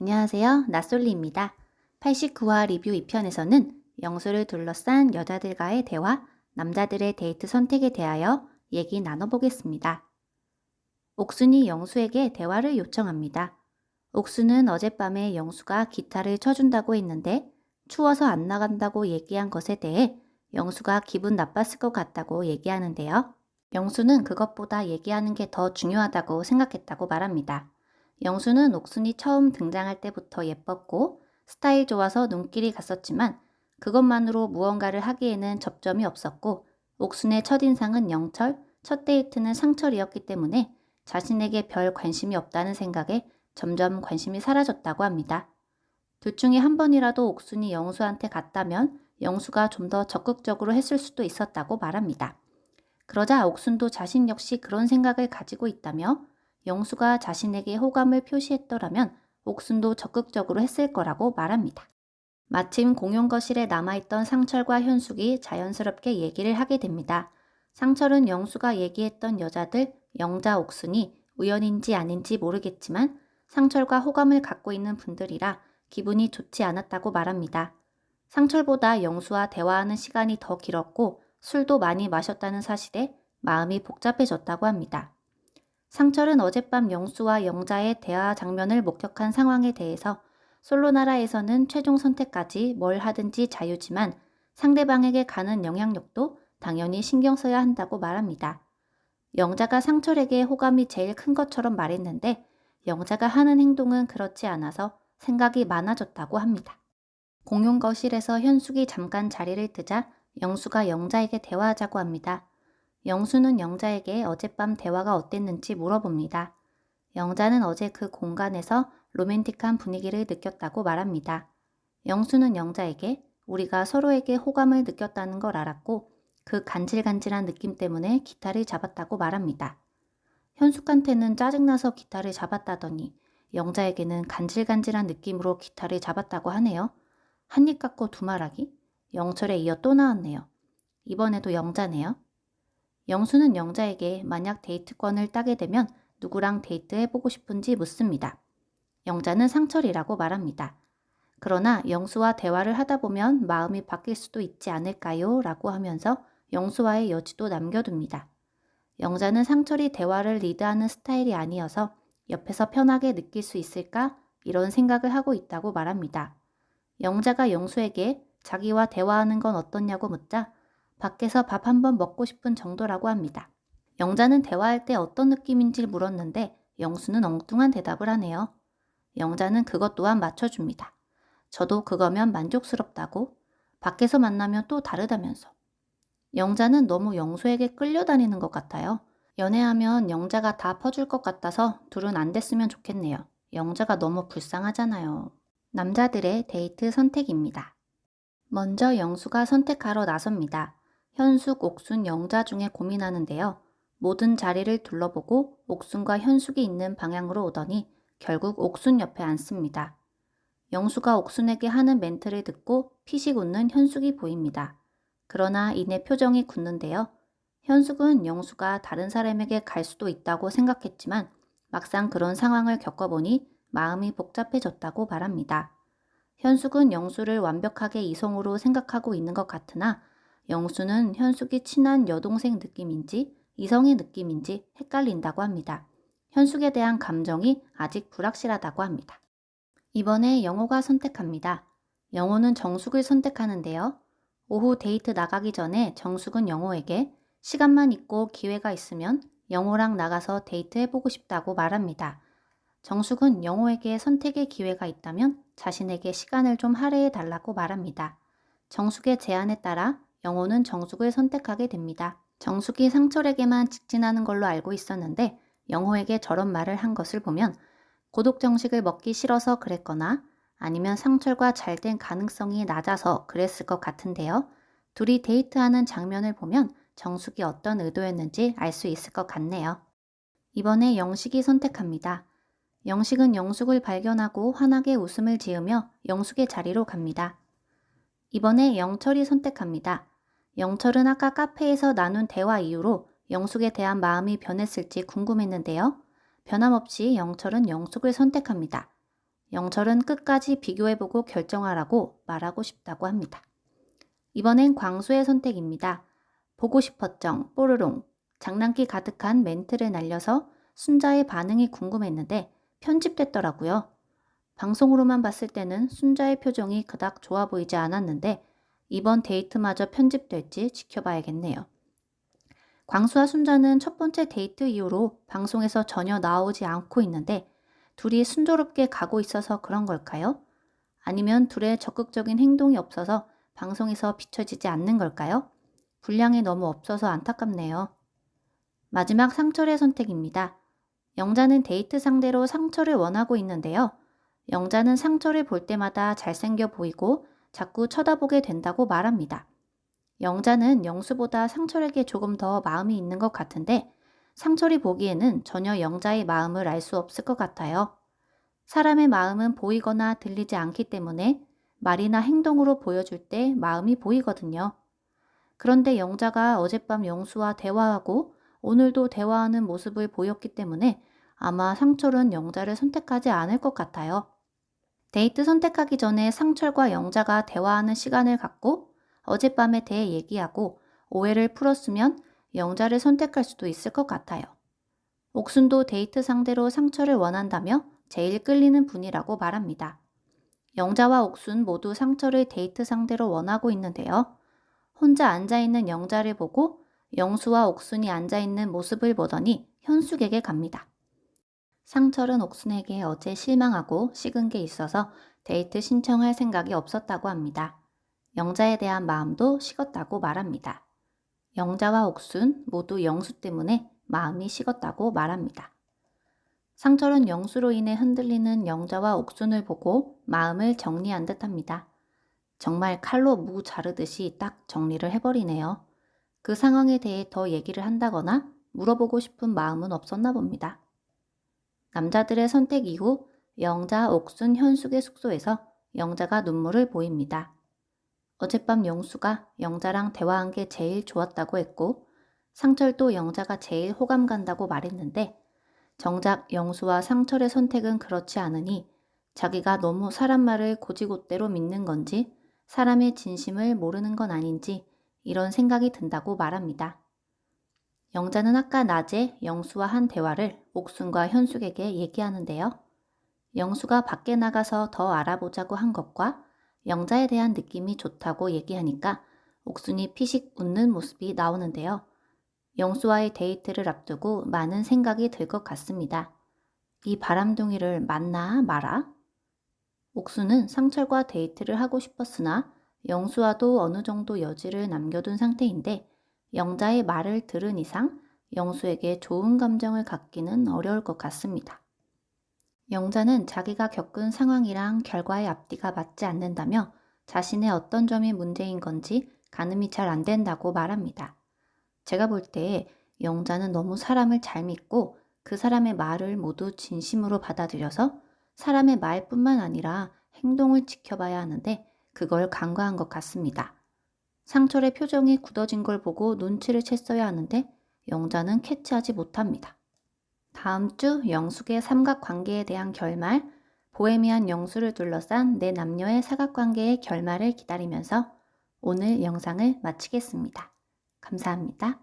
안녕하세요. 나솔리입니다. 89화 리뷰 2편에서는 영수를 둘러싼 여자들과의 대화, 남자들의 데이트 선택에 대하여 얘기 나눠보겠습니다. 옥순이 영수에게 대화를 요청합니다. 옥순은 어젯밤에 영수가 기타를 쳐준다고 했는데 추워서 안 나간다고 얘기한 것에 대해 영수가 기분 나빴을 것 같다고 얘기하는데요. 영수는 그것보다 얘기하는 게 더 중요하다고 생각했다고 말합니다. 영수는 옥순이 처음 등장할 때부터 예뻤고 스타일 좋아서 눈길이 갔었지만 그것만으로 무언가를 하기에는 접점이 없었고 옥순의 첫인상은 영철, 첫 데이트는 상철이었기 때문에 자신에게 별 관심이 없다는 생각에 점점 관심이 사라졌다고 합니다. 둘 중에 한 번이라도 옥순이 영수한테 갔다면 영수가 좀 더 적극적으로 했을 수도 있었다고 말합니다. 그러자 옥순도 자신 역시 그런 생각을 가지고 있다며 영수가 자신에게 호감을 표시했더라면 옥순도 적극적으로 했을 거라고 말합니다. 마침 공용 거실에 남아있던 상철과 현숙이 자연스럽게 얘기를 하게 됩니다. 상철은 영수가 얘기했던 여자들 영자, 옥순이 우연인지 아닌지 모르겠지만 상철과 호감을 갖고 있는 분들이라 기분이 좋지 않았다고 말합니다. 상철보다 영수와 대화하는 시간이 더 길었고 술도 많이 마셨다는 사실에 마음이 복잡해졌다고 합니다. 상철은 어젯밤 영수와 영자의 대화 장면을 목격한 상황에 대해서 솔로나라에서는 최종 선택까지 뭘 하든지 자유지만 상대방에게 가는 영향력도 당연히 신경 써야 한다고 말합니다. 영자가 상철에게 호감이 제일 큰 것처럼 말했는데 영자가 하는 행동은 그렇지 않아서 생각이 많아졌다고 합니다. 공용 거실에서 현숙이 잠깐 자리를 뜨자 영수가 영자에게 대화하자고 합니다. 영수는 영자에게 어젯밤 대화가 어땠는지 물어봅니다. 영자는 어제 그 공간에서 로맨틱한 분위기를 느꼈다고 말합니다. 영수는 영자에게 우리가 서로에게 호감을 느꼈다는 걸 알았고 그 간질간질한 느낌 때문에 기타를 잡았다고 말합니다. 현숙한테는 짜증나서 기타를 잡았다더니 영자에게는 간질간질한 느낌으로 기타를 잡았다고 하네요. 한입 갖고 두 말하기? 영철에 이어 또 나왔네요. 이번에도 영자네요. 영수는 영자에게 만약 데이트권을 따게 되면 누구랑 데이트해보고 싶은지 묻습니다. 영자는 상철이라고 말합니다. 그러나 영수와 대화를 하다 보면 마음이 바뀔 수도 있지 않을까요? 라고 하면서 영수와의 여지도 남겨둡니다. 영자는 상철이 대화를 리드하는 스타일이 아니어서 옆에서 편하게 느낄 수 있을까? 이런 생각을 하고 있다고 말합니다. 영자가 영수에게 자기와 대화하는 건 어떻냐고 묻자 밖에서 밥 한번 먹고 싶은 정도라고 합니다. 영자는 대화할 때 어떤 느낌인지 물었는데 영수는 엉뚱한 대답을 하네요. 영자는 그것 또한 맞춰줍니다. 저도 그거면 만족스럽다고. 밖에서 만나면 또 다르다면서. 영자는 너무 영수에게 끌려다니는 것 같아요. 연애하면 영자가 다 퍼줄 것 같아서 둘은 안 됐으면 좋겠네요. 영자가 너무 불쌍하잖아요. 남자들의 데이트 선택입니다. 먼저 영수가 선택하러 나섭니다. 현숙, 옥순, 영자 중에 고민하는데요. 모든 자리를 둘러보고 옥순과 현숙이 있는 방향으로 오더니 결국 옥순 옆에 앉습니다. 영수가 옥순에게 하는 멘트를 듣고 피식 웃는 현숙이 보입니다. 그러나 이내 표정이 굳는데요. 현숙은 영수가 다른 사람에게 갈 수도 있다고 생각했지만 막상 그런 상황을 겪어보니 마음이 복잡해졌다고 말합니다. 현숙은 영수를 완벽하게 이성으로 생각하고 있는 것 같으나 영수는 현숙이 친한 여동생 느낌인지 이성의 느낌인지 헷갈린다고 합니다. 현숙에 대한 감정이 아직 불확실하다고 합니다. 이번에 영호가 선택합니다. 영호는 정숙을 선택하는데요. 오후 데이트 나가기 전에 정숙은 영호에게 시간만 있고 기회가 있으면 영호랑 나가서 데이트해보고 싶다고 말합니다. 정숙은 영호에게 선택의 기회가 있다면 자신에게 시간을 좀 할애해달라고 말합니다. 정숙의 제안에 따라 영호는 정숙을 선택하게 됩니다. 정숙이 상철에게만 직진하는 걸로 알고 있었는데 영호에게 저런 말을 한 것을 보면 고독 정식을 먹기 싫어서 그랬거나 아니면 상철과 잘 된 가능성이 낮아서 그랬을 것 같은데요. 둘이 데이트하는 장면을 보면 정숙이 어떤 의도였는지 알 수 있을 것 같네요. 이번에 영식이 선택합니다. 영식은 영숙을 발견하고 환하게 웃음을 지으며 영숙의 자리로 갑니다. 이번에 영철이 선택합니다. 영철은 아까 카페에서 나눈 대화 이후로 영숙에 대한 마음이 변했을지 궁금했는데요. 변함없이 영철은 영숙을 선택합니다. 영철은 끝까지 비교해보고 결정하라고 말하고 싶다고 합니다. 이번엔 광수의 선택입니다. 보고 싶었정, 뽀로롱. 장난기 가득한 멘트를 날려서 순자의 반응이 궁금했는데 편집됐더라고요. 방송으로만 봤을 때는 순자의 표정이 그닥 좋아 보이지 않았는데 이번 데이트마저 편집될지 지켜봐야겠네요. 광수와 순자는 첫 번째 데이트 이후로 방송에서 전혀 나오지 않고 있는데 둘이 순조롭게 가고 있어서 그런 걸까요? 아니면 둘의 적극적인 행동이 없어서 방송에서 비춰지지 않는 걸까요? 분량이 너무 없어서 안타깝네요. 마지막 상철의 선택입니다. 영자는 데이트 상대로 상철을 원하고 있는데요. 영자는 상철을 볼 때마다 잘생겨 보이고 자꾸 쳐다보게 된다고 말합니다. 영자는 영수보다 상철에게 조금 더 마음이 있는 것 같은데 상철이 보기에는 전혀 영자의 마음을 알 수 없을 것 같아요. 사람의 마음은 보이거나 들리지 않기 때문에 말이나 행동으로 보여줄 때 마음이 보이거든요. 그런데 영자가 어젯밤 영수와 대화하고 오늘도 대화하는 모습을 보였기 때문에 아마 상철은 영자를 선택하지 않을 것 같아요. 데이트 선택하기 전에 상철과 영자가 대화하는 시간을 갖고 어젯밤에 대해 얘기하고 오해를 풀었으면 영자를 선택할 수도 있을 것 같아요. 옥순도 데이트 상대로 상철을 원한다며 제일 끌리는 분이라고 말합니다. 영자와 옥순 모두 상철을 데이트 상대로 원하고 있는데요. 혼자 앉아있는 영자를 보고 영수와 옥순이 앉아있는 모습을 보더니 현숙에게 갑니다. 상철은 옥순에게 어제 실망하고 식은 게 있어서 데이트 신청할 생각이 없었다고 합니다. 영자에 대한 마음도 식었다고 말합니다. 영자와 옥순 모두 영수 때문에 마음이 식었다고 말합니다. 상철은 영수로 인해 흔들리는 영자와 옥순을 보고 마음을 정리한 듯합니다. 정말 칼로 무 자르듯이 딱 정리를 해버리네요. 그 상황에 대해 더 얘기를 한다거나 물어보고 싶은 마음은 없었나 봅니다. 남자들의 선택 이후 영자, 옥순, 현숙의 숙소에서 영자가 눈물을 보입니다. 어젯밤 영수가 영자랑 대화한 게 제일 좋았다고 했고 상철도 영자가 제일 호감 간다고 말했는데 정작 영수와 상철의 선택은 그렇지 않으니 자기가 너무 사람 말을 고지곳대로 믿는 건지 사람의 진심을 모르는 건 아닌지 이런 생각이 든다고 말합니다. 영자는 아까 낮에 영수와 한 대화를 옥순과 현숙에게 얘기하는데요. 영수가 밖에 나가서 더 알아보자고 한 것과 영자에 대한 느낌이 좋다고 얘기하니까 옥순이 피식 웃는 모습이 나오는데요. 영수와의 데이트를 앞두고 많은 생각이 들 것 같습니다. 이 바람둥이를 만나 마라? 옥수는 상철과 데이트를 하고 싶었으나 영수와도 어느 정도 여지를 남겨둔 상태인데 영자의 말을 들은 이상 영수에게 좋은 감정을 갖기는 어려울 것 같습니다. 영자는 자기가 겪은 상황이랑 결과의 앞뒤가 맞지 않는다며 자신의 어떤 점이 문제인 건지 가늠이 잘 안 된다고 말합니다. 제가 볼 때 영자는 너무 사람을 잘 믿고 그 사람의 말을 모두 진심으로 받아들여서 사람의 말뿐만 아니라 행동을 지켜봐야 하는데 그걸 간과한 것 같습니다. 상철의 표정이 굳어진 걸 보고 눈치를 챘어야 하는데 영자는 캐치하지 못합니다. 다음 주 영숙의 삼각관계에 대한 결말, 보헤미안 영수를 둘러싼 네 남녀의 사각관계의 결말을 기다리면서 오늘 영상을 마치겠습니다. 감사합니다.